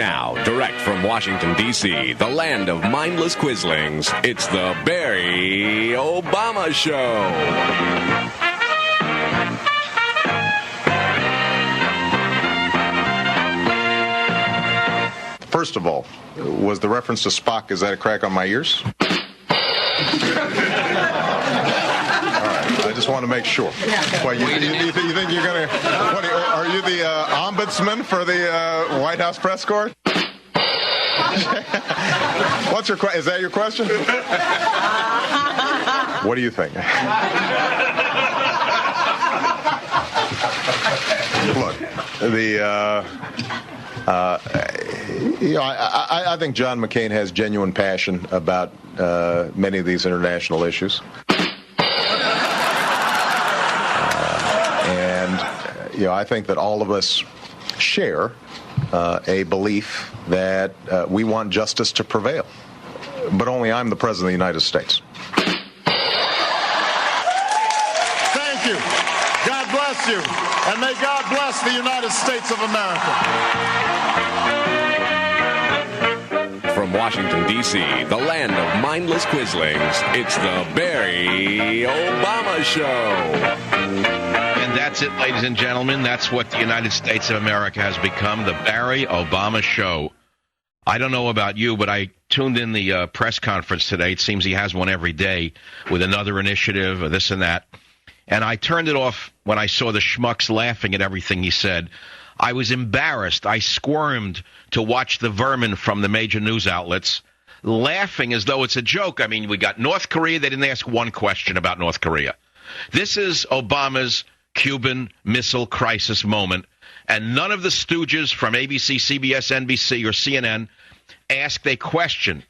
Now, direct from Washington, D.C., the land of mindless quizlings, it's the Barry Obama Show. First of all, was the reference to Spock, is that a crack on my ears? I just want to make sure. Well, you think you're going to... Are you the ombudsman for the White House press corps? What's your question? Is that your question? What do you think? Look, I think John McCain has genuine passion about many of these international issues. I think that all of us share a belief that we want justice to prevail. But only I'm the President of the United States. Thank you. God bless you. And may God bless the United States of America. From Washington, D.C., the land of mindless quizlings, it's the Barry Obama Show. And that's it, ladies and gentlemen. That's what the United States of America has become, the Barry Obama Show. I don't know about you, but I tuned in the press conference today. It seems he has one every day with another initiative or this and that. And I turned it off when I saw the schmucks laughing at everything he said. I was embarrassed. I squirmed to watch the vermin from the major news outlets laughing as though it's a joke. I mean, we got North Korea. They didn't ask one question about North Korea. This is Obama's Cuban Missile Crisis moment, and none of the stooges from ABC, CBS, NBC, or CNN asked a question.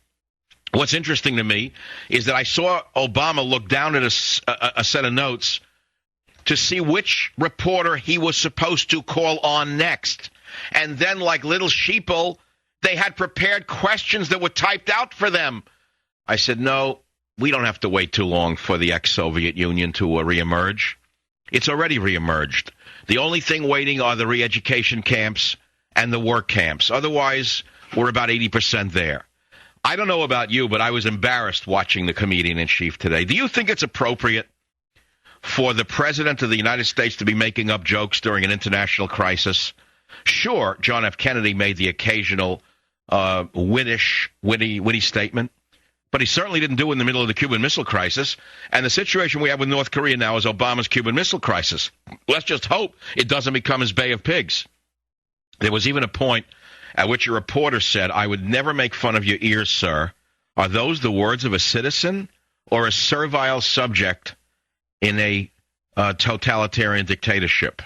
What's interesting to me is that I saw Obama look down at a set of notes to see which reporter he was supposed to call on next. And then, like little sheeple, they had prepared questions that were typed out for them. I said, no, we don't have to wait too long for the ex-Soviet Union to reemerge. It's already reemerged. The only thing waiting are the re-education camps and the work camps. Otherwise, we're about 80% there. I don't know about you, but I was embarrassed watching the comedian-in-chief today. Do you think it's appropriate for the President of the United States to be making up jokes during an international crisis? Sure, John F. Kennedy made the occasional witty statement, but he certainly didn't do it in the middle of the Cuban Missile Crisis. And the situation we have with North Korea now is Obama's Cuban Missile Crisis. Let's just hope it doesn't become his Bay of Pigs. There was even a point at which a reporter said, I would never make fun of your ears, sir. Are those the words of a citizen or a servile subject in a totalitarian dictatorship?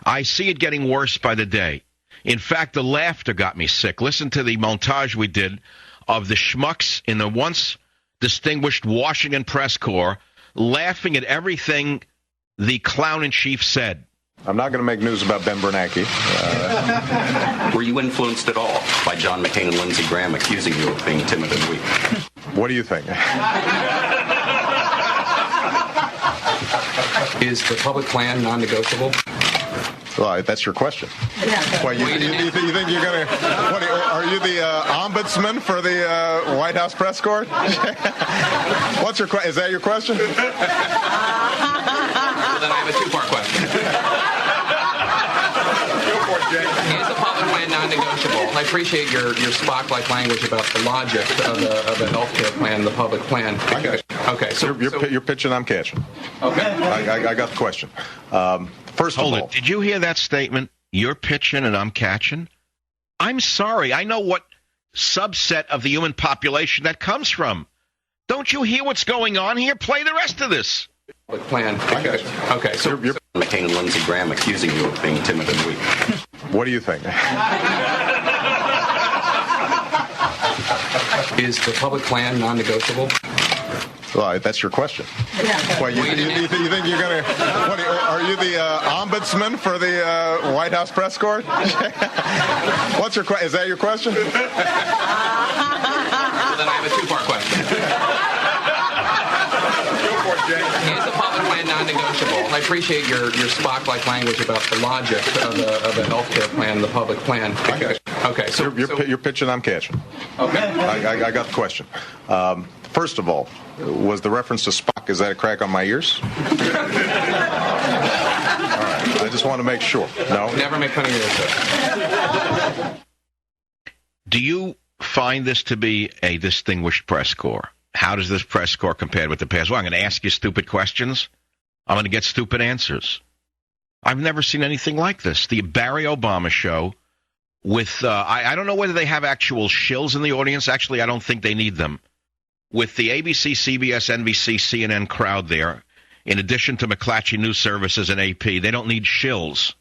I see it getting worse by the day. In fact, the laughter got me sick. Listen to the montage we did of the schmucks in the once distinguished Washington press corps laughing at everything the clown-in-chief said. I'm not going to make news about Ben Bernanke. Were you influenced at all by John McCain and Lindsey Graham accusing you of being timid and weak? What do you think? Is the public plan non-negotiable? Well, that's your question. Well, you think you're going to... Are you the ombudsman for the White House press corps? What's your question? Is that your question? Well, then I have a two-part question. Is the public plan non-negotiable? I appreciate your Spock-like language about the logic of a health care plan, the public plan. Okay, so you're pitching, I'm catching. Okay. I got the question. First of all, did you hear that statement? You're pitching and I'm catching? I'm sorry. I know what subset of the human population that comes from. Don't you hear what's going on here? Play the rest of this. Plan. Okay, so you're McCain and Lindsey Graham accusing you of being timid and weak. What do you think? Is the public plan non-negotiable? Well, that's your question. Well, you think you're going to... Are you the ombudsman for the White House press corps? What's your question? Is that your question? Well, then I have a two-part question. Is the public plan non-negotiable? I appreciate your Spock-like language about the logic of a health care plan, the public plan. Okay, so You're pitching, I'm catching. Okay. I got the question. First of all, was the reference to Spock, is that a crack on my ears? All right, I just want to make sure. No? Never make fun of yourself. Do you find this to be a distinguished press corps? How does this press corps compare with the past? Well, I'm going to ask you stupid questions. I'm going to get stupid answers. I've never seen anything like this. The Barry Obama show with, I don't know whether they have actual shills in the audience. Actually, I don't think they need them. With the ABC, CBS, NBC, CNN crowd there, in addition to McClatchy News Services and AP, they don't need shills.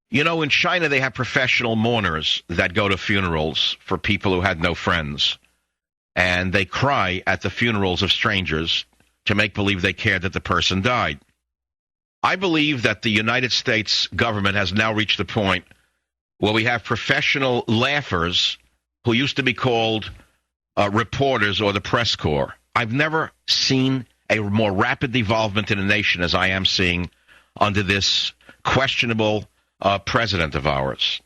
You know, in China, they have professional mourners that go to funerals for people who had no friends. And they cry at the funerals of strangers to make believe they cared that the person died. I believe that the United States government has now reached the point where we have professional laughers who used to be called reporters or the press corps. I've never seen a more rapid development in a nation as I am seeing under this questionable president of ours.